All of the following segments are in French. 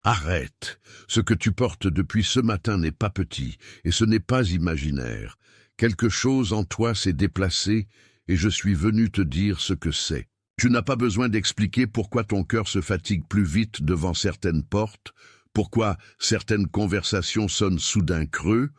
Arrête. Ce que tu portes depuis ce matin n'est pas petit, et ce n'est pas imaginaire. Quelque chose en toi s'est déplacé, et je suis venu te dire ce que c'est. Tu n'as pas besoin d'expliquer pourquoi ton cœur se fatigue plus vite devant certaines portes, pourquoi certaines conversations sonnent soudain creux,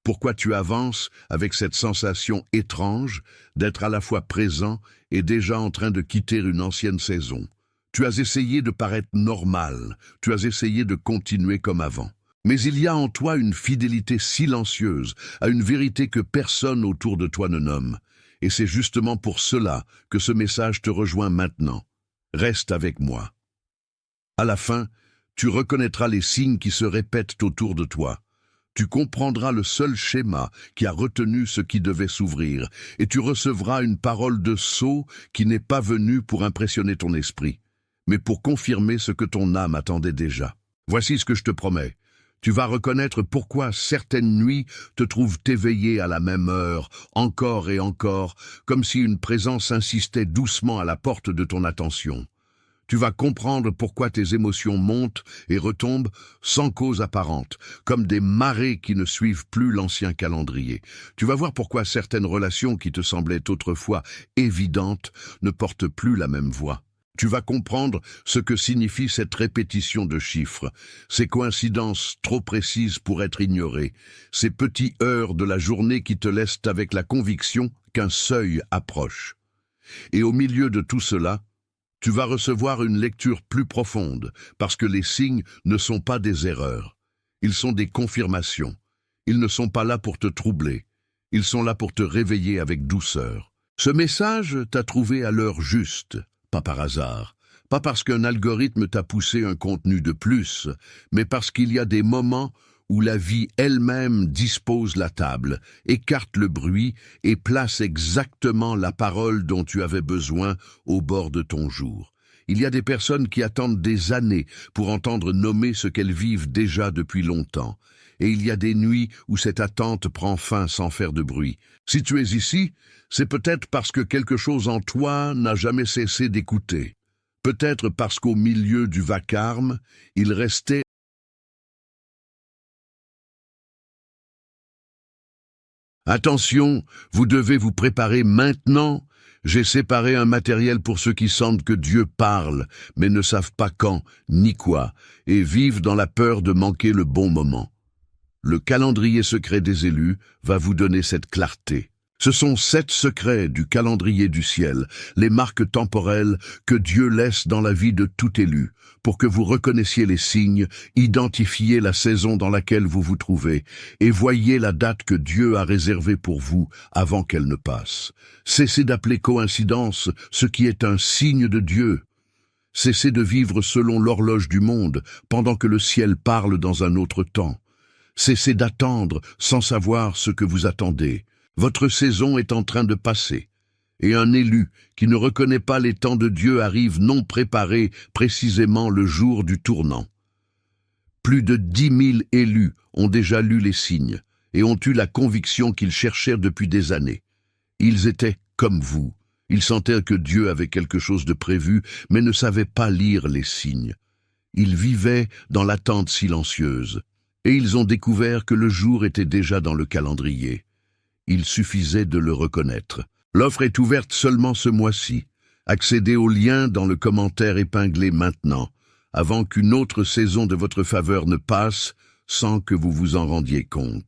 pourquoi tu avances avec cette sensation étrange d'être à la fois présent et déjà en train de quitter une ancienne saison. Tu as essayé de paraître normal, tu as essayé de continuer comme avant. Mais il y a en toi une fidélité silencieuse à une vérité que personne autour de toi ne nomme. Et c'est justement pour cela que ce message te rejoint maintenant. Reste avec moi. À la fin, tu reconnaîtras les signes qui se répètent autour de toi. Tu comprendras le seul schéma qui a retenu ce qui devait s'ouvrir, et tu recevras une parole de sceau qui n'est pas venue pour impressionner ton esprit, mais pour confirmer ce que ton âme attendait déjà. Voici ce que je te promets. Tu vas reconnaître pourquoi certaines nuits te trouvent éveillé à la même heure, encore et encore, comme si une présence insistait doucement à la porte de ton attention. Tu vas comprendre pourquoi tes émotions montent et retombent sans cause apparente, comme des marées qui ne suivent plus l'ancien calendrier. Tu vas voir pourquoi certaines relations qui te semblaient autrefois évidentes ne portent plus la même voie. Tu vas comprendre ce que signifie cette répétition de chiffres, ces coïncidences trop précises pour être ignorées, ces petits heurts de la journée qui te laissent avec la conviction qu'un seuil approche. Et au milieu de tout cela, tu vas recevoir une lecture plus profonde, parce que les signes ne sont pas des erreurs. Ils sont des confirmations. Ils ne sont pas là pour te troubler. Ils sont là pour te réveiller avec douceur. Ce message t'a trouvé à l'heure juste, pas par hasard. Pas parce qu'un algorithme t'a poussé un contenu de plus, mais parce qu'il y a des moments où la vie elle-même dispose la table, écarte le bruit et place exactement la parole dont tu avais besoin au bord de ton jour. Il y a des personnes qui attendent des années pour entendre nommer ce qu'elles vivent déjà depuis longtemps. Et il y a des nuits où cette attente prend fin sans faire de bruit. Si tu es ici, c'est peut-être parce que quelque chose en toi n'a jamais cessé d'écouter. Peut-être parce qu'au milieu du vacarme, il restait. Attention, vous devez vous préparer maintenant. J'ai séparé un matériel pour ceux qui sentent que Dieu parle, mais ne savent pas quand, ni quoi, et vivent dans la peur de manquer le bon moment. Le calendrier secret des élus va vous donner cette clarté. Ce sont 7 secrets du calendrier du ciel, les marques temporelles que Dieu laisse dans la vie de tout élu, pour que vous reconnaissiez les signes, identifiez la saison dans laquelle vous vous trouvez, et voyez la date que Dieu a réservée pour vous avant qu'elle ne passe. Cessez d'appeler coïncidence ce qui est un signe de Dieu. Cessez de vivre selon l'horloge du monde, pendant que le ciel parle dans un autre temps. Cessez d'attendre sans savoir ce que vous attendez. Votre saison est en train de passer, et un élu qui ne reconnaît pas les temps de Dieu arrive non préparé précisément le jour du tournant. Plus de 10 000 élus ont déjà lu les signes et ont eu la conviction qu'ils cherchèrent depuis des années. Ils étaient comme vous. Ils sentaient que Dieu avait quelque chose de prévu, mais ne savaient pas lire les signes. Ils vivaient dans l'attente silencieuse, et ils ont découvert que le jour était déjà dans le calendrier. Il suffisait de le reconnaître. L'offre est ouverte seulement ce mois-ci. Accédez au lien dans le commentaire épinglé maintenant, avant qu'une autre saison de votre faveur ne passe sans que vous vous en rendiez compte.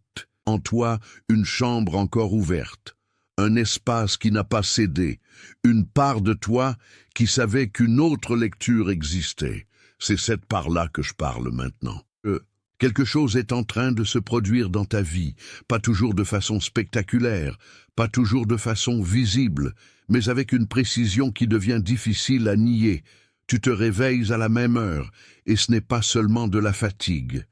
En toi, une chambre encore ouverte, un espace qui n'a pas cédé, une part de toi qui savait qu'une autre lecture existait. C'est cette part-là que je parle maintenant. Quelque chose est en train de se produire dans ta vie, pas toujours de façon spectaculaire, pas toujours de façon visible, mais avec une précision qui devient difficile à nier. Tu te réveilles à la même heure, et ce n'est pas seulement de la fatigue.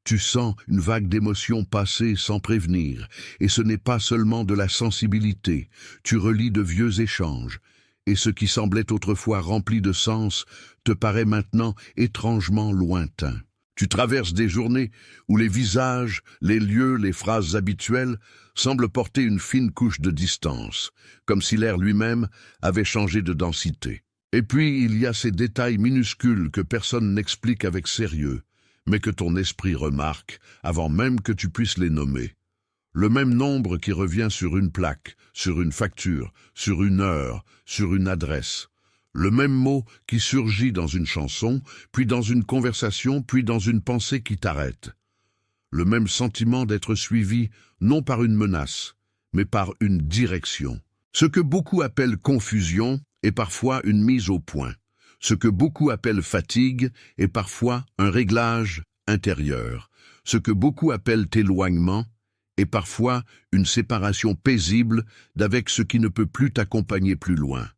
Tu sens une vague d'émotions passer sans prévenir, et ce n'est pas seulement de la sensibilité. Tu relis de vieux échanges, et ce qui semblait autrefois rempli de sens te paraît maintenant étrangement lointain. Tu traverses des journées où les visages, les lieux, les phrases habituelles semblent porter une fine couche de distance, comme si l'air lui-même avait changé de densité. Et puis il y a ces détails minuscules que personne n'explique avec sérieux, mais que ton esprit remarque avant même que tu puisses les nommer. Le même nombre qui revient sur une plaque, sur une facture, sur une heure, sur une adresse. Le même mot qui surgit dans une chanson, puis dans une conversation, puis dans une pensée qui t'arrête. Le même sentiment d'être suivi, non par une menace, mais par une direction. Ce que beaucoup appellent confusion est parfois une mise au point. Ce que beaucoup appellent fatigue est parfois un réglage intérieur. Ce que beaucoup appellent éloignement est parfois une séparation paisible d'avec ce qui ne peut plus t'accompagner plus loin.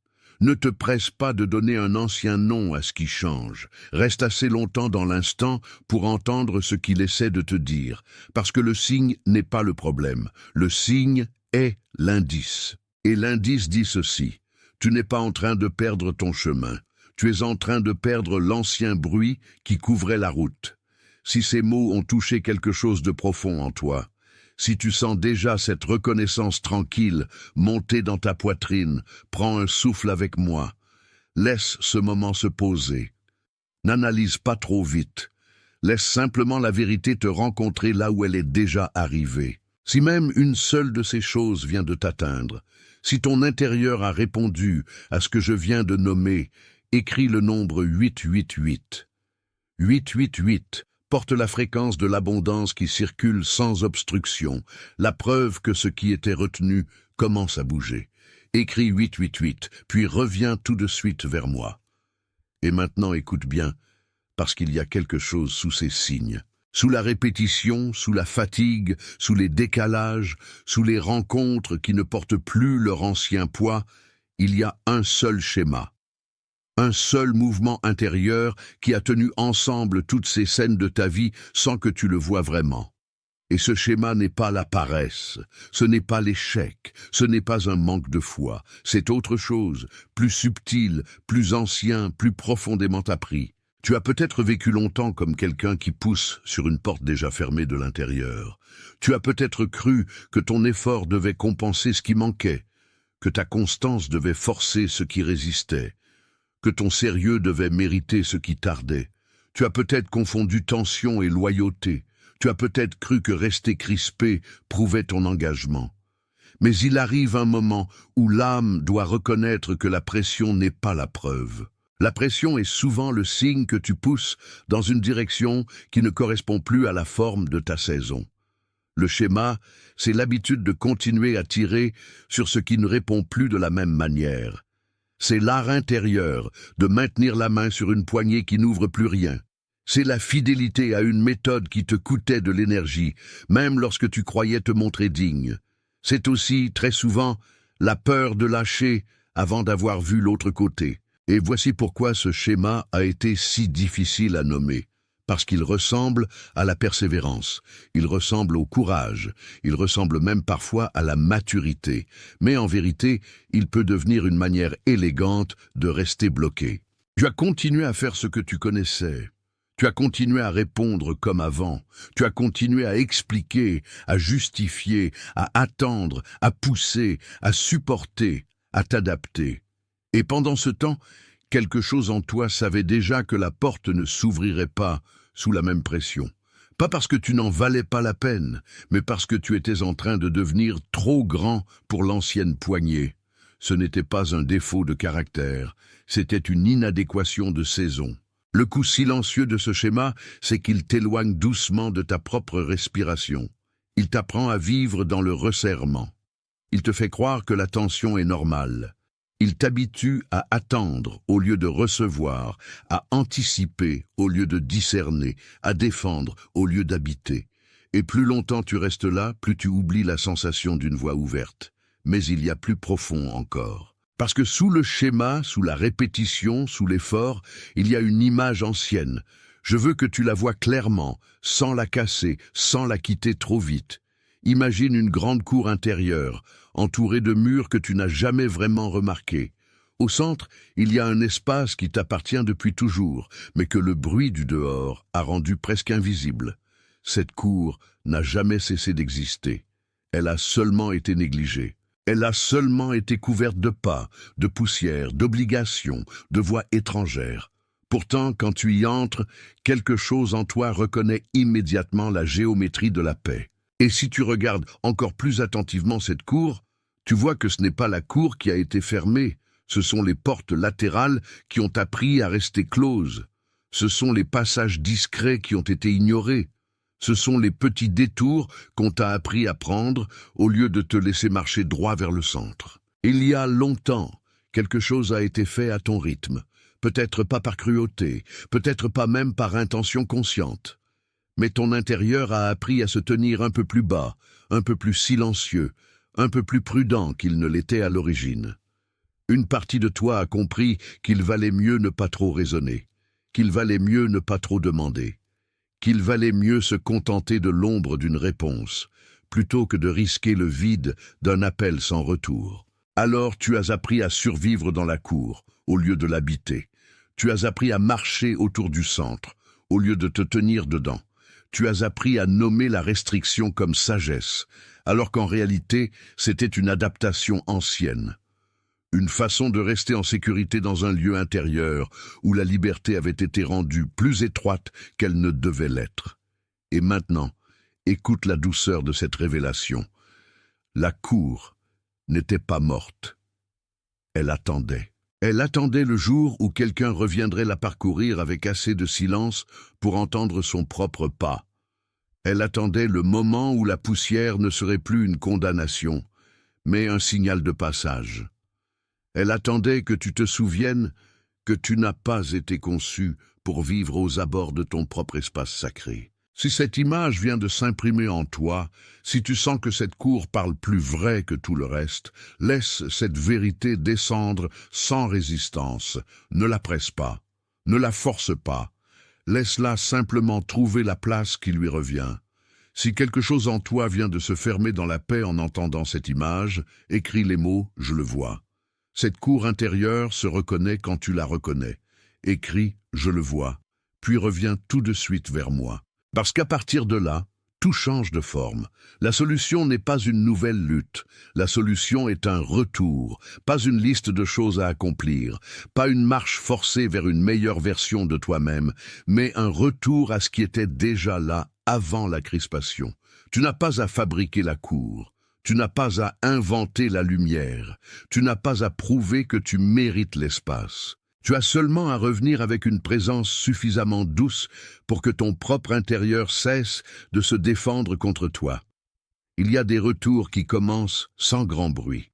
Ne te presse pas de donner un ancien nom à ce qui change. Reste assez longtemps dans l'instant pour entendre ce qu'il essaie de te dire, parce que le signe n'est pas le problème. Le signe est l'indice. Et l'indice dit ceci: tu n'es pas en train de perdre ton chemin. Tu es en train de perdre l'ancien bruit qui couvrait la route. Si ces mots ont touché quelque chose de profond en toi, si tu sens déjà cette reconnaissance tranquille monter dans ta poitrine, prends un souffle avec moi. Laisse ce moment se poser. N'analyse pas trop vite. Laisse simplement la vérité te rencontrer là où elle est déjà arrivée. Si même une seule de ces choses vient de t'atteindre, si ton intérieur a répondu à ce que je viens de nommer, écris le nombre 888. 888. Porte la fréquence de l'abondance qui circule sans obstruction, la preuve que ce qui était retenu commence à bouger. Écris 888, puis reviens tout de suite vers moi. Et maintenant écoute bien, parce qu'il y a quelque chose sous ces signes. Sous la répétition, sous la fatigue, sous les décalages, sous les rencontres qui ne portent plus leur ancien poids, il y a un seul schéma. Un seul mouvement intérieur qui a tenu ensemble toutes ces scènes de ta vie sans que tu le vois vraiment. Et ce schéma n'est pas la paresse, ce n'est pas l'échec, ce n'est pas un manque de foi, c'est autre chose, plus subtil, plus ancien, plus profondément appris. Tu as peut-être vécu longtemps comme quelqu'un qui pousse sur une porte déjà fermée de l'intérieur. Tu as peut-être cru que ton effort devait compenser ce qui manquait, que ta constance devait forcer ce qui résistait, que ton sérieux devait mériter ce qui tardait. Tu as peut-être confondu tension et loyauté. Tu as peut-être cru que rester crispé prouvait ton engagement. Mais il arrive un moment où l'âme doit reconnaître que la pression n'est pas la preuve. La pression est souvent le signe que tu pousses dans une direction qui ne correspond plus à la forme de ta saison. Le schéma, c'est l'habitude de continuer à tirer sur ce qui ne répond plus de la même manière. C'est l'art intérieur de maintenir la main sur une poignée qui n'ouvre plus rien. C'est la fidélité à une méthode qui te coûtait de l'énergie, même lorsque tu croyais te montrer digne. C'est aussi, très souvent, la peur de lâcher avant d'avoir vu l'autre côté. Et voici pourquoi ce schéma a été si difficile à nommer. Parce qu'il ressemble à la persévérance, il ressemble au courage, il ressemble même parfois à la maturité. Mais en vérité, il peut devenir une manière élégante de rester bloqué. Tu as continué à faire ce que tu connaissais. Tu as continué à répondre comme avant. Tu as continué à expliquer, à justifier, à attendre, à pousser, à supporter, à t'adapter. Et pendant ce temps, quelque chose en toi savait déjà que la porte ne s'ouvrirait pas sous la même pression. Pas parce que tu n'en valais pas la peine, mais parce que tu étais en train de devenir trop grand pour l'ancienne poignée. Ce n'était pas un défaut de caractère, c'était une inadéquation de saison. Le coup silencieux de ce schéma, c'est qu'il t'éloigne doucement de ta propre respiration. Il t'apprend à vivre dans le resserrement. Il te fait croire que la tension est normale. Il t'habitue à attendre au lieu de recevoir, à anticiper au lieu de discerner, à défendre au lieu d'habiter. Et plus longtemps tu restes là, plus tu oublies la sensation d'une voie ouverte. Mais il y a plus profond encore. Parce que sous le schéma, sous la répétition, sous l'effort, il y a une image ancienne. Je veux que tu la vois clairement, sans la casser, sans la quitter trop vite. Imagine une grande cour intérieure, entourée de murs que tu n'as jamais vraiment remarqués. Au centre, il y a un espace qui t'appartient depuis toujours, mais que le bruit du dehors a rendu presque invisible. Cette cour n'a jamais cessé d'exister. Elle a seulement été négligée. Elle a seulement été couverte de pas, de poussière, d'obligations, de voix étrangères. Pourtant, quand tu y entres, quelque chose en toi reconnaît immédiatement la géométrie de la paix. Et si tu regardes encore plus attentivement cette cour, tu vois que ce n'est pas la cour qui a été fermée, ce sont les portes latérales qui ont appris à rester closes. Ce sont les passages discrets qui ont été ignorés. Ce sont les petits détours qu'on t'a appris à prendre au lieu de te laisser marcher droit vers le centre. Il y a longtemps, quelque chose a été fait à ton rythme. Peut-être pas par cruauté, peut-être pas même par intention consciente. Mais ton intérieur a appris à se tenir un peu plus bas, un peu plus silencieux, un peu plus prudent qu'il ne l'était à l'origine. Une partie de toi a compris qu'il valait mieux ne pas trop raisonner, qu'il valait mieux ne pas trop demander, qu'il valait mieux se contenter de l'ombre d'une réponse, plutôt que de risquer le vide d'un appel sans retour. Alors tu as appris à survivre dans la cour, au lieu de l'habiter. Tu as appris à marcher autour du centre, au lieu de te tenir dedans. Tu as appris à nommer la restriction comme sagesse, alors qu'en réalité, c'était une adaptation ancienne. Une façon de rester en sécurité dans un lieu intérieur où la liberté avait été rendue plus étroite qu'elle ne devait l'être. Et maintenant, écoute la douceur de cette révélation. La cour n'était pas morte. Elle attendait. Elle attendait le jour où quelqu'un reviendrait la parcourir avec assez de silence pour entendre son propre pas. Elle attendait le moment où la poussière ne serait plus une condamnation, mais un signal de passage. Elle attendait que tu te souviennes que tu n'as pas été conçu pour vivre aux abords de ton propre espace sacré. Si cette image vient de s'imprimer en toi, si tu sens que cette cour parle plus vrai que tout le reste, laisse cette vérité descendre sans résistance. Ne la presse pas, ne la force pas. Laisse-la simplement trouver la place qui lui revient. Si quelque chose en toi vient de se fermer dans la paix en entendant cette image, écris les mots « je le vois ». Cette cour intérieure se reconnaît quand tu la reconnais. Écris « je le vois », puis reviens tout de suite vers moi. Parce qu'à partir de là, tout change de forme. La solution n'est pas une nouvelle lutte. La solution est un retour, pas une liste de choses à accomplir, pas une marche forcée vers une meilleure version de toi-même, mais un retour à ce qui était déjà là avant la crispation. Tu n'as pas à fabriquer la cour. Tu n'as pas à inventer la lumière. Tu n'as pas à prouver que tu mérites l'espace. Tu as seulement à revenir avec une présence suffisamment douce pour que ton propre intérieur cesse de se défendre contre toi. Il y a des retours qui commencent sans grand bruit.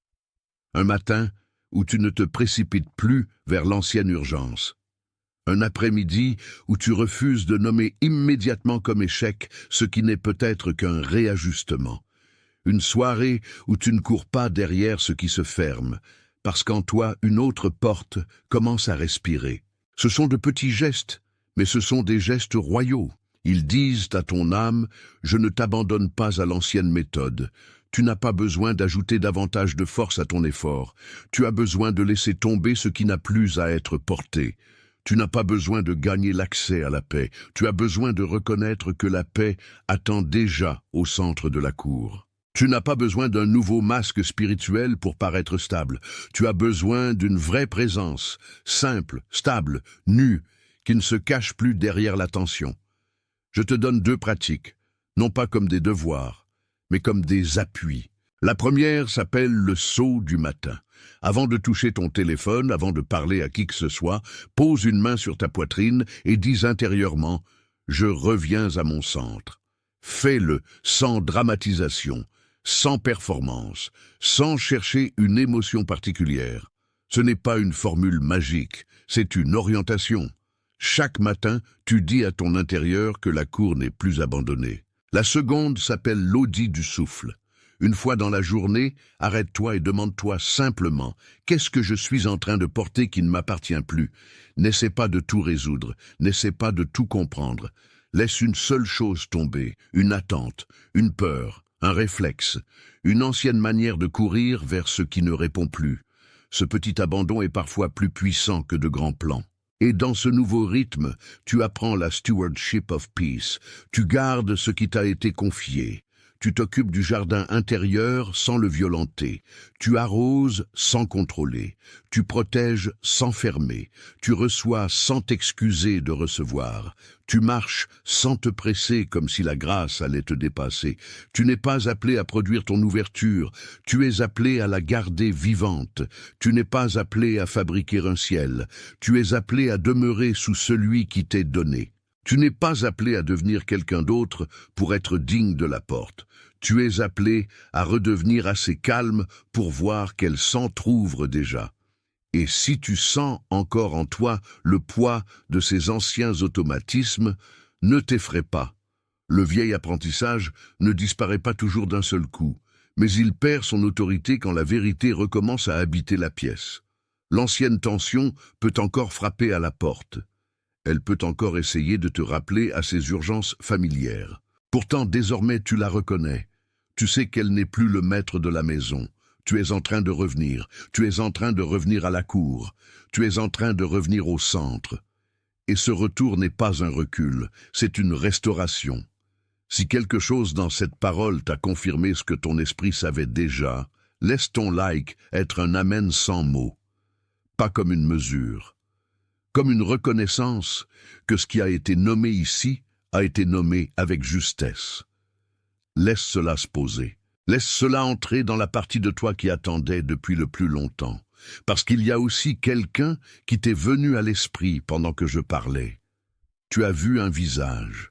Un matin où tu ne te précipites plus vers l'ancienne urgence. Un après-midi où tu refuses de nommer immédiatement comme échec ce qui n'est peut-être qu'un réajustement. Une soirée où tu ne cours pas derrière ce qui se ferme, parce qu'en toi, une autre porte commence à respirer. Ce sont de petits gestes, mais ce sont des gestes royaux. Ils disent à ton âme, je ne t'abandonne pas à l'ancienne méthode. Tu n'as pas besoin d'ajouter davantage de force à ton effort. Tu as besoin de laisser tomber ce qui n'a plus à être porté. Tu n'as pas besoin de gagner l'accès à la paix. Tu as besoin de reconnaître que la paix attend déjà au centre de la cour. Tu n'as pas besoin d'un nouveau masque spirituel pour paraître stable. Tu as besoin d'une vraie présence, simple, stable, nue, qui ne se cache plus derrière la tension. Je te donne 2 pratiques, non pas comme des devoirs, mais comme des appuis. La première s'appelle le saut du matin. Avant de toucher ton téléphone, avant de parler à qui que ce soit, pose une main sur ta poitrine et dis intérieurement « Je reviens à mon centre ». Fais-le sans dramatisation, sans performance, sans chercher une émotion particulière. Ce n'est pas une formule magique, c'est une orientation. Chaque matin, tu dis à ton intérieur que la cour n'est plus abandonnée. La seconde s'appelle l'audit du souffle. Une fois dans la journée, arrête-toi et demande-toi simplement « Qu'est-ce que je suis en train de porter qui ne m'appartient plus ?» N'essaie pas de tout résoudre, n'essaie pas de tout comprendre. Laisse une seule chose tomber, une attente, une peur, un réflexe, une ancienne manière de courir vers ce qui ne répond plus. Ce petit abandon est parfois plus puissant que de grands plans. Et dans ce nouveau rythme, tu apprends la stewardship of peace. Tu gardes ce qui t'a été confié. Tu t'occupes du jardin intérieur sans le violenter. Tu arroses sans contrôler. Tu protèges sans fermer. Tu reçois sans t'excuser de recevoir. Tu marches sans te presser comme si la grâce allait te dépasser. Tu n'es pas appelé à produire ton ouverture. Tu es appelé à la garder vivante. Tu n'es pas appelé à fabriquer un ciel. Tu es appelé à demeurer sous celui qui t'est donné. Tu n'es pas appelé à devenir quelqu'un d'autre pour être digne de la porte. Tu es appelé à redevenir assez calme pour voir qu'elle s'entr'ouvre déjà. Et si tu sens encore en toi le poids de ces anciens automatismes, ne t'effraie pas. Le vieil apprentissage ne disparaît pas toujours d'un seul coup, mais il perd son autorité quand la vérité recommence à habiter la pièce. L'ancienne tension peut encore frapper à la porte. Elle peut encore essayer de te rappeler à ses urgences familières. Pourtant, désormais, tu la reconnais. Tu sais qu'elle n'est plus le maître de la maison. Tu es en train de revenir. Tu es en train de revenir à la cour. Tu es en train de revenir au centre. Et ce retour n'est pas un recul, c'est une restauration. Si quelque chose dans cette parole t'a confirmé ce que ton esprit savait déjà, laisse ton like être un amen sans mots. Pas comme une mesure. Comme une reconnaissance que ce qui a été nommé ici a été nommé avec justesse. Laisse cela se poser. Laisse cela entrer dans la partie de toi qui attendait depuis le plus longtemps. Parce qu'il y a aussi quelqu'un qui t'est venu à l'esprit pendant que je parlais. Tu as vu un visage.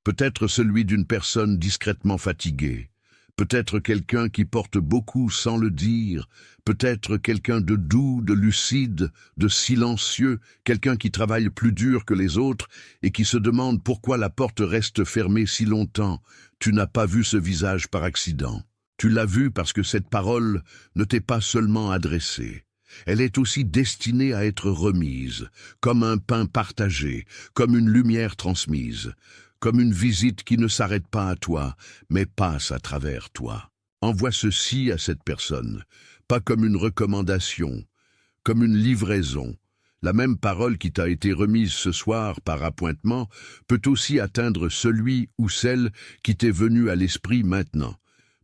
Peut-être celui d'une personne discrètement fatiguée. Peut-être quelqu'un qui porte beaucoup sans le dire, peut-être quelqu'un de doux, de lucide, de silencieux, quelqu'un qui travaille plus dur que les autres et qui se demande pourquoi la porte reste fermée si longtemps. Tu n'as pas vu ce visage par accident. Tu l'as vu parce que cette parole ne t'est pas seulement adressée. Elle est aussi destinée à être remise, comme un pain partagé, comme une lumière transmise. Comme une visite qui ne s'arrête pas à toi, mais passe à travers toi. Envoie ceci à cette personne, pas comme une recommandation, comme une livraison. La même parole qui t'a été remise ce soir par appointement peut aussi atteindre celui ou celle qui t'est venu à l'esprit maintenant.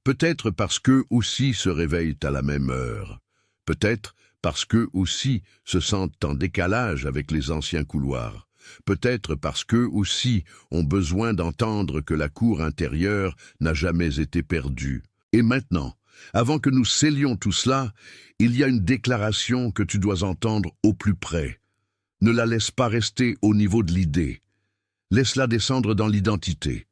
Peut-être parce qu'eux aussi se réveillent à la même heure. Peut-être parce qu'eux aussi se sentent en décalage avec les anciens couloirs. Peut-être parce qu'eux aussi ont besoin d'entendre que la cour intérieure n'a jamais été perdue. Et maintenant, avant que nous scellions tout cela, il y a une déclaration que tu dois entendre au plus près. Ne la laisse pas rester au niveau de l'idée. Laisse-la descendre dans l'identité.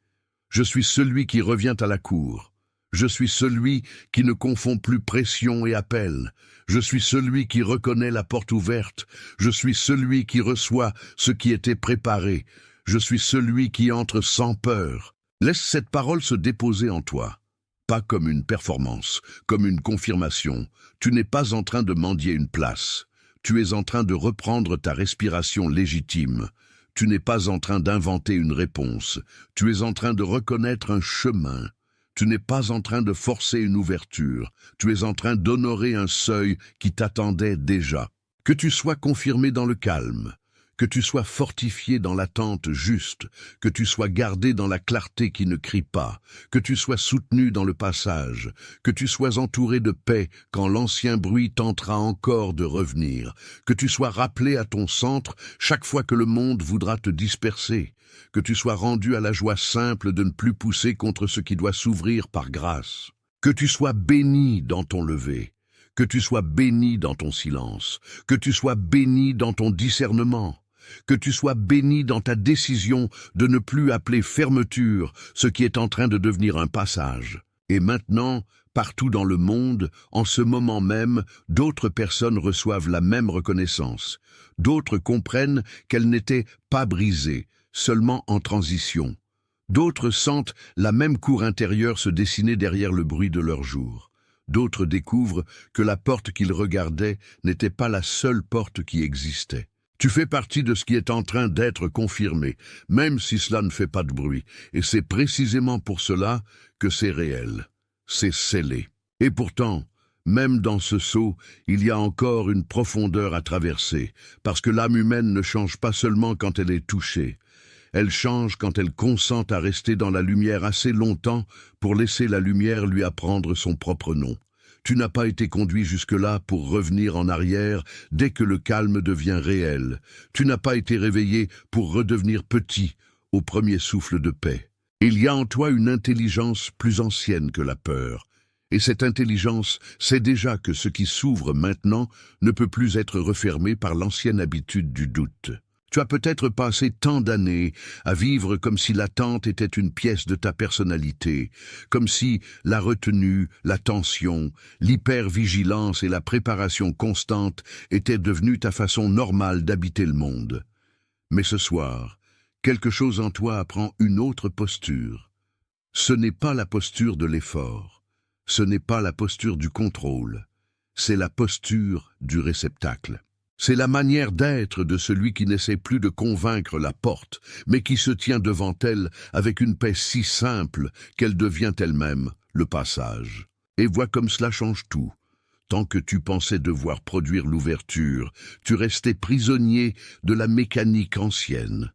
Je suis celui qui revient à la cour. Je suis celui qui ne confond plus pression et appel. Je suis celui qui reconnaît la porte ouverte. Je suis celui qui reçoit ce qui était préparé. Je suis celui qui entre sans peur. Laisse cette parole se déposer en toi. Pas comme une performance, comme une confirmation. Tu n'es pas en train de mendier une place. Tu es en train de reprendre ta respiration légitime. Tu n'es pas en train d'inventer une réponse. Tu es en train de reconnaître un chemin. Tu n'es pas en train de forcer une ouverture, tu es en train d'honorer un seuil qui t'attendait déjà. Que tu sois confirmé dans le calme, que tu sois fortifié dans l'attente juste, que tu sois gardé dans la clarté qui ne crie pas, que tu sois soutenu dans le passage, que tu sois entouré de paix quand l'ancien bruit tentera encore de revenir, que tu sois rappelé à ton centre chaque fois que le monde voudra te disperser, que tu sois rendu à la joie simple de ne plus pousser contre ce qui doit s'ouvrir par grâce, que tu sois béni dans ton lever, que tu sois béni dans ton silence, que tu sois béni dans ton discernement, que tu sois béni dans ta décision de ne plus appeler fermeture ce qui est en train de devenir un passage. Et maintenant, partout dans le monde, en ce moment même, d'autres personnes reçoivent la même reconnaissance. D'autres comprennent qu'elles n'étaient pas brisées, seulement en transition. D'autres sentent la même cour intérieure se dessiner derrière le bruit de leur jour. D'autres découvrent que la porte qu'ils regardaient n'était pas la seule porte qui existait. Tu fais partie de ce qui est en train d'être confirmé, même si cela ne fait pas de bruit, et c'est précisément pour cela que c'est réel. C'est scellé. Et pourtant, même dans ce saut, il y a encore une profondeur à traverser, parce que l'âme humaine ne change pas seulement quand elle est touchée. Elle change quand elle consent à rester dans la lumière assez longtemps pour laisser la lumière lui apprendre son propre nom. Tu n'as pas été conduit jusque-là pour revenir en arrière dès que le calme devient réel. Tu n'as pas été réveillé pour redevenir petit au premier souffle de paix. Il y a en toi une intelligence plus ancienne que la peur. Et cette intelligence sait déjà que ce qui s'ouvre maintenant ne peut plus être refermé par l'ancienne habitude du doute. Tu as peut-être passé tant d'années à vivre comme si l'attente était une pièce de ta personnalité, comme si la retenue, la tension, l'hypervigilance et la préparation constante étaient devenues ta façon normale d'habiter le monde. Mais ce soir, quelque chose en toi apprend une autre posture. Ce n'est pas la posture de l'effort, ce n'est pas la posture du contrôle, c'est la posture du réceptacle. C'est la manière d'être de celui qui n'essaie plus de convaincre la porte, mais qui se tient devant elle avec une paix si simple qu'elle devient elle-même le passage. Et vois comme cela change tout. Tant que tu pensais devoir produire l'ouverture, tu restais prisonnier de la mécanique ancienne.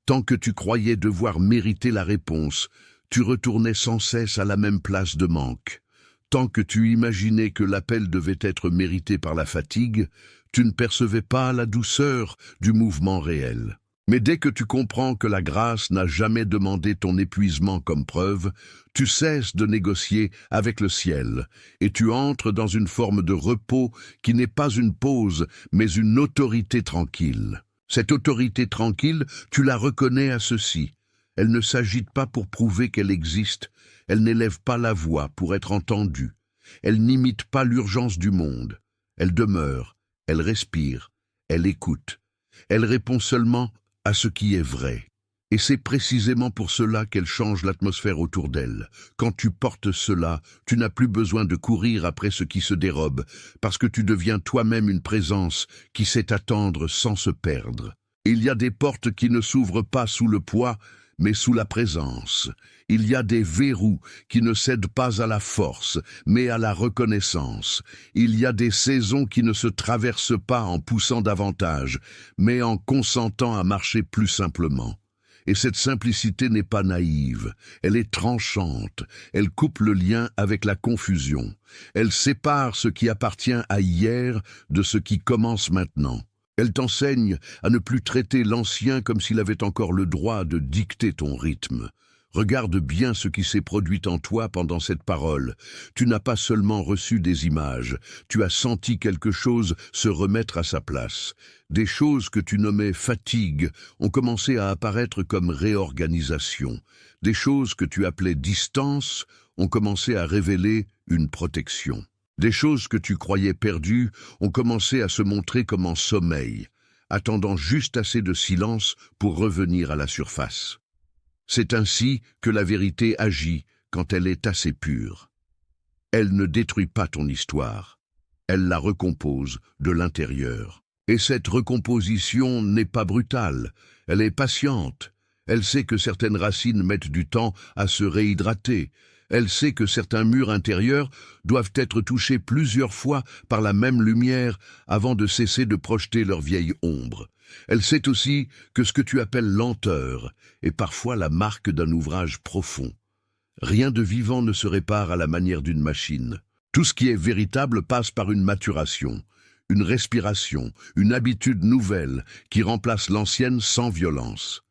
Tant que tu croyais devoir mériter la réponse, tu retournais sans cesse à la même place de manque. Tant que tu imaginais que l'appel devait être mérité par la fatigue, tu ne percevais pas la douceur du mouvement réel. Mais dès que tu comprends que la grâce n'a jamais demandé ton épuisement comme preuve, tu cesses de négocier avec le ciel et tu entres dans une forme de repos qui n'est pas une pause, mais une autorité tranquille. Cette autorité tranquille, tu la reconnais à ceci. Elle ne s'agite pas pour prouver qu'elle existe, elle n'élève pas la voix pour être entendue, elle n'imite pas l'urgence du monde, elle demeure, elle respire, elle écoute, elle répond seulement à ce qui est vrai. Et c'est précisément pour cela qu'elle change l'atmosphère autour d'elle. Quand tu portes cela, tu n'as plus besoin de courir après ce qui se dérobe, parce que tu deviens toi-même une présence qui sait attendre sans se perdre. Il y a des portes qui ne s'ouvrent pas sous le poids, mais sous la présence. Il y a des verrous qui ne cèdent pas à la force, mais à la reconnaissance. Il y a des saisons qui ne se traversent pas en poussant davantage, mais en consentant à marcher plus simplement. Et cette simplicité n'est pas naïve, elle est tranchante, elle coupe le lien avec la confusion. Elle sépare ce qui appartient à hier de ce qui commence maintenant. Elle t'enseigne à ne plus traiter l'ancien comme s'il avait encore le droit de dicter ton rythme. Regarde bien ce qui s'est produit en toi pendant cette parole. Tu n'as pas seulement reçu des images, tu as senti quelque chose se remettre à sa place. Des choses que tu nommais fatigue ont commencé à apparaître comme réorganisation. Des choses que tu appelais distance ont commencé à révéler une protection. Des choses que tu croyais perdues ont commencé à se montrer comme en sommeil, attendant juste assez de silence pour revenir à la surface. C'est ainsi que la vérité agit quand elle est assez pure. Elle ne détruit pas ton histoire, elle la recompose de l'intérieur. Et cette recomposition n'est pas brutale, elle est patiente. Elle sait que certaines racines mettent du temps à se réhydrater. Elle sait que certains murs intérieurs doivent être touchés plusieurs fois par la même lumière avant de cesser de projeter leur vieille ombre. Elle sait aussi que ce que tu appelles lenteur est parfois la marque d'un ouvrage profond. Rien de vivant ne se répare à la manière d'une machine. Tout ce qui est véritable passe par une maturation, une respiration, une habitude nouvelle qui remplace l'ancienne sans violence.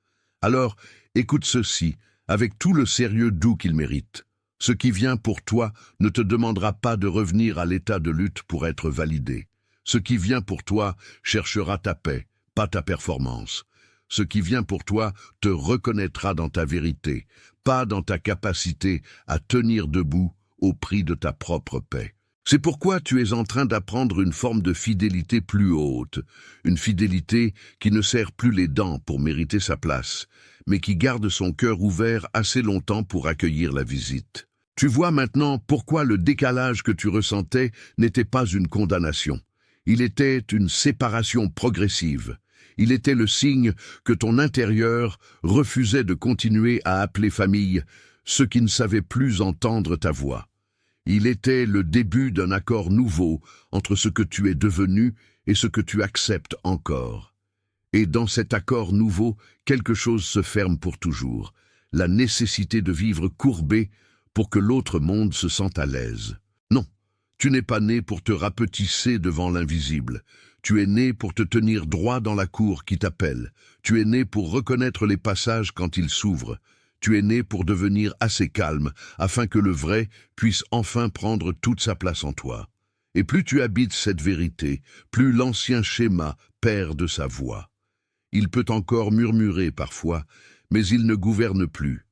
Alors, écoute ceci, avec tout le sérieux doux qu'il mérite. Ce qui vient pour toi ne te demandera pas de revenir à l'état de lutte pour être validé. Ce qui vient pour toi cherchera ta paix, pas ta performance. Ce qui vient pour toi te reconnaîtra dans ta vérité, pas dans ta capacité à tenir debout au prix de ta propre paix. C'est pourquoi tu es en train d'apprendre une forme de fidélité plus haute, une fidélité qui ne serre plus les dents pour mériter sa place, mais qui garde son cœur ouvert assez longtemps pour accueillir la visite. Tu vois maintenant pourquoi le décalage que tu ressentais n'était pas une condamnation. Il était une séparation progressive. Il était le signe que ton intérieur refusait de continuer à appeler famille ceux qui ne savaient plus entendre ta voix. Il était le début d'un accord nouveau entre ce que tu es devenu et ce que tu acceptes encore. Et dans cet accord nouveau, quelque chose se ferme pour toujours. La nécessité de vivre courbé pour que l'autre monde se sente à l'aise. Non, tu n'es pas né pour te rapetisser devant l'invisible. Tu es né pour te tenir droit dans la cour qui t'appelle. Tu es né pour reconnaître les passages quand ils s'ouvrent. Tu es né pour devenir assez calme afin que le vrai puisse enfin prendre toute sa place en toi. Et plus tu habites cette vérité, plus l'ancien schéma perd de sa voix. Il peut encore murmurer parfois, mais il ne gouverne plus.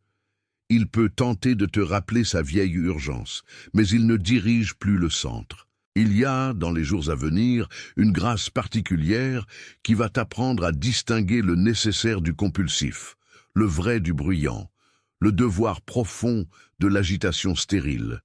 Il peut tenter de te rappeler sa vieille urgence, mais il ne dirige plus le centre. Il y a, dans les jours à venir, une grâce particulière qui va t'apprendre à distinguer le nécessaire du compulsif, le vrai du bruyant, le devoir profond de l'agitation stérile.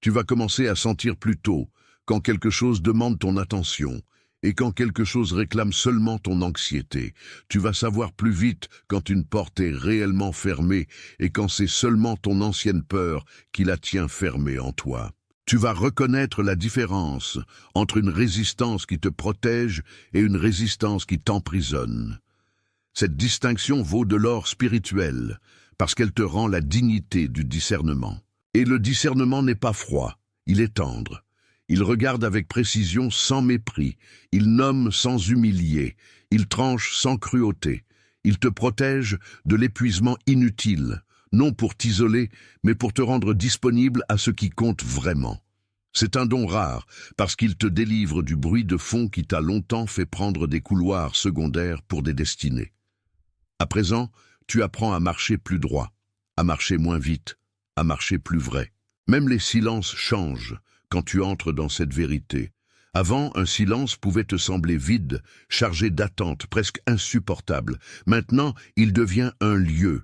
Tu vas commencer à sentir plus tôt quand quelque chose demande ton attention et quand quelque chose réclame seulement ton anxiété. Tu vas savoir plus vite quand une porte est réellement fermée et quand c'est seulement ton ancienne peur qui la tient fermée en toi. Tu vas reconnaître la différence entre une résistance qui te protège et une résistance qui t'emprisonne. Cette distinction vaut de l'or spirituel parce qu'elle te rend la dignité du discernement. Et le discernement n'est pas froid, il est tendre. Il regarde avec précision sans mépris, il nomme sans humilier, il tranche sans cruauté. Il te protège de l'épuisement inutile, non pour t'isoler, mais pour te rendre disponible à ce qui compte vraiment. C'est un don rare, parce qu'il te délivre du bruit de fond qui t'a longtemps fait prendre des couloirs secondaires pour des destinées. À présent, tu apprends à marcher plus droit, à marcher moins vite, à marcher plus vrai. Même les silences changent quand tu entres dans cette vérité. Avant, un silence pouvait te sembler vide, chargé d'attentes, presque insupportable. Maintenant, il devient un lieu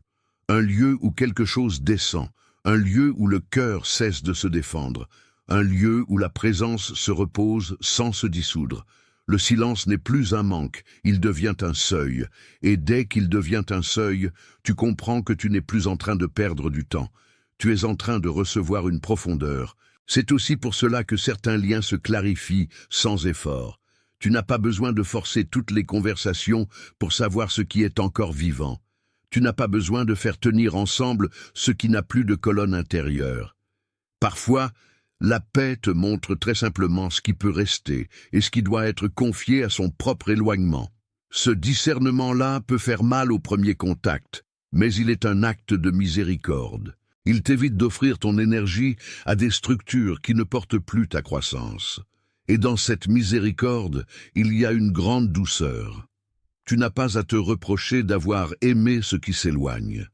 où quelque chose descend, un lieu où le cœur cesse de se défendre, un lieu où la présence se repose sans se dissoudre. Le silence n'est plus un manque, il devient un seuil. Et dès qu'il devient un seuil, tu comprends que tu n'es plus en train de perdre du temps. Tu es en train de recevoir une profondeur. C'est aussi pour cela que certains liens se clarifient sans effort. Tu n'as pas besoin de forcer toutes les conversations pour savoir ce qui est encore vivant. Tu n'as pas besoin de faire tenir ensemble ce qui n'a plus de colonne intérieure. Parfois, la paix te montre très simplement ce qui peut rester et ce qui doit être confié à son propre éloignement. Ce discernement-là peut faire mal au premier contact, mais il est un acte de miséricorde. Il t'évite d'offrir ton énergie à des structures qui ne portent plus ta croissance. Et dans cette miséricorde, il y a une grande douceur. Tu n'as pas à te reprocher d'avoir aimé ce qui s'éloigne.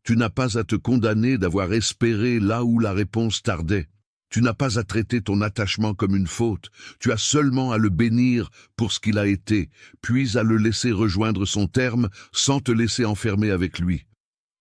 Tu n'as pas à te condamner d'avoir espéré là où la réponse tardait. Tu n'as pas à traiter ton attachement comme une faute. Tu as seulement à le bénir pour ce qu'il a été, puis à le laisser rejoindre son terme sans te laisser enfermer avec lui.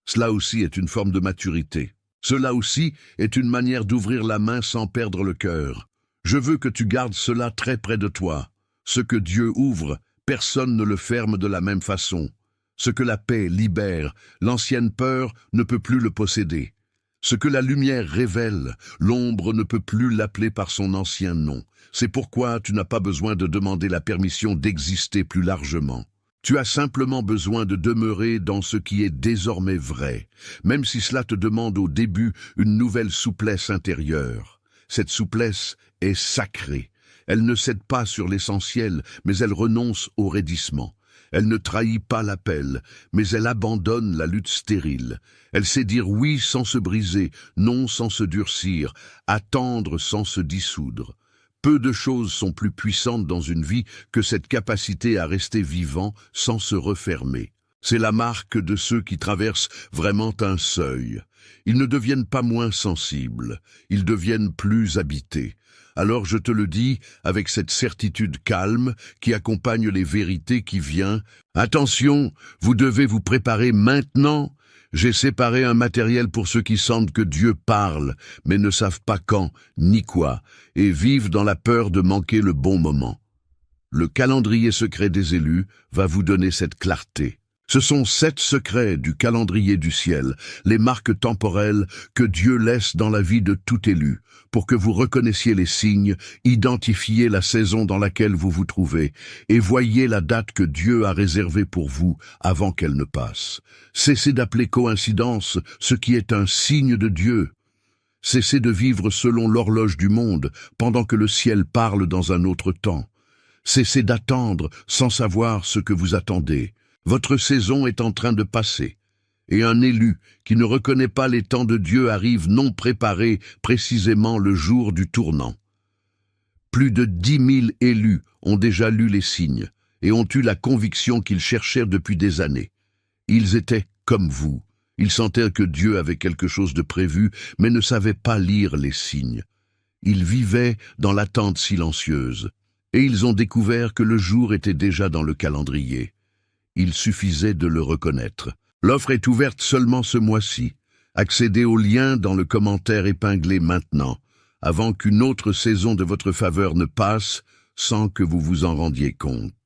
Cela aussi est une forme de maturité. Cela aussi est une manière d'ouvrir la main sans perdre le cœur. Je veux que tu gardes cela très près de toi. Ce que Dieu ouvre, personne ne le ferme de la même façon. Ce que la paix libère, l'ancienne peur ne peut plus le posséder. Ce que la lumière révèle, l'ombre ne peut plus l'appeler par son ancien nom. C'est pourquoi tu n'as pas besoin de demander la permission d'exister plus largement. Tu as simplement besoin de demeurer dans ce qui est désormais vrai, même si cela te demande au début une nouvelle souplesse intérieure. Cette souplesse est sacrée. Elle ne cède pas sur l'essentiel, mais elle renonce au raidissement. Elle ne trahit pas l'appel, mais elle abandonne la lutte stérile. Elle sait dire oui sans se briser, non sans se durcir, attendre sans se dissoudre. Peu de choses sont plus puissantes dans une vie que cette capacité à rester vivant sans se refermer. C'est la marque de ceux qui traversent vraiment un seuil. Ils ne deviennent pas moins sensibles, ils deviennent plus habités. Alors je te le dis avec cette certitude calme qui accompagne les vérités qui viennent. Attention, vous devez vous préparer maintenant. J'ai séparé un matériel pour ceux qui sentent que Dieu parle, mais ne savent pas quand ni quoi, et vivent dans la peur de manquer le bon moment. Le calendrier secret des élus va vous donner cette clarté. Ce sont 7 secrets du calendrier du ciel, les marques temporelles que Dieu laisse dans la vie de tout élu, pour que vous reconnaissiez les signes, identifiez la saison dans laquelle vous vous trouvez, et voyez la date que Dieu a réservée pour vous avant qu'elle ne passe. Cessez d'appeler coïncidence ce qui est un signe de Dieu. Cessez de vivre selon l'horloge du monde, pendant que le ciel parle dans un autre temps. Cessez d'attendre sans savoir ce que vous attendez. Votre saison est en train de passer, et un élu qui ne reconnaît pas les temps de Dieu arrive non préparé précisément le jour du tournant. Plus de 10 000 élus ont déjà lu les signes et ont eu la conviction qu'ils cherchèrent depuis des années. Ils étaient comme vous. Ils sentaient que Dieu avait quelque chose de prévu, mais ne savaient pas lire les signes. Ils vivaient dans l'attente silencieuse, et ils ont découvert que le jour était déjà dans le calendrier. Il suffisait de le reconnaître. L'offre est ouverte seulement ce mois-ci. Accédez au lien dans le commentaire épinglé maintenant, avant qu'une autre saison de votre faveur ne passe sans que vous vous en rendiez compte.